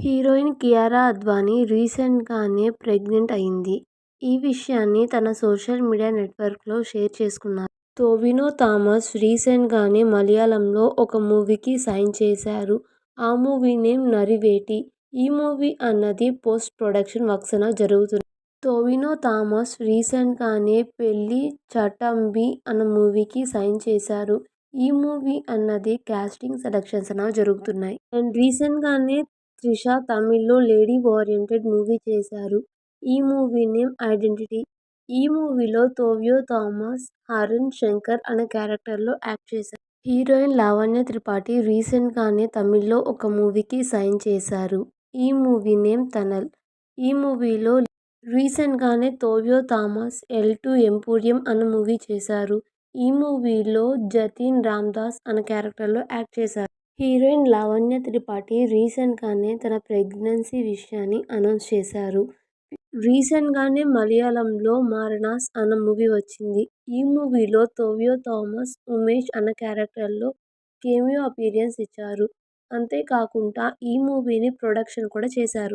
Heroine Kiara Advani రీసెంట్గానే pregnant అయింది. ఈ విషయాన్ని తన సోషల్ మీడియా నెట్వర్క్లో షేర్ చేసుకున్నారు. టొవినో థామస్ రీసెంట్గానే మలయాళంలో ఒక మూవీకి సైన్ చేశారు. ఆ మూవీ నేమ్ నరివేటి. ఈ మూవీ అన్నది పోస్ట్ ప్రొడక్షన్ వర్క్స్ జరుగుతున్నాయి. టొవినో థామస్ రీసెంట్గానే పెళ్లి చటంబీ అన్న మూవీకి సైన్ చేశారు. ఈ మూవీ అన్నది కాస్టింగ్ సెలక్షన్స్ జరుగుతున్నాయి. అండ్ రీసెంట్గానే త్రిష తమిళ్లో లేడీ ఓరియెంటెడ్ మూవీ చేశారు. ఈ మూవీ నేమ్ ఐడెంటిటీ. ఈ మూవీలో టొవినో థామస్ హరిణ్ శంకర్ అనే క్యారెక్టర్లో యాక్ట్ చేశారు. హీరోయిన్ లావణ్య త్రిపాఠి రీసెంట్గానే తమిళ్లో ఒక మూవీకి సైన్ చేశారు. ఈ మూవీ నేమ్ తనల్. ఈ మూవీలో రీసెంట్గానే టొవినో థామస్ ఎల్2 ఎంపోరియం అన్న మూవీ చేశారు. ఈ మూవీలో జతిన్ రామ్దాస్ అనే క్యారెక్టర్లో యాక్ట్ చేశారు. హీరోయిన్ లావణ్య త్రిపాఠి రీసెంట్గానే తన ప్రెగ్నెన్సీ విషయాన్ని అనౌన్స్ చేశారు. రీసెంట్గానే మలయాళంలో మారనాస్ అన్న మూవీ వచ్చింది. ఈ మూవీలో టొవినో థామస్ ఉమేష్ అన్న క్యారెక్టర్లో కెమియో అపీరియన్స్ ఇచ్చారు. అంతేకాకుండా ఈ మూవీని ప్రొడక్షన్ కూడా చేశారు.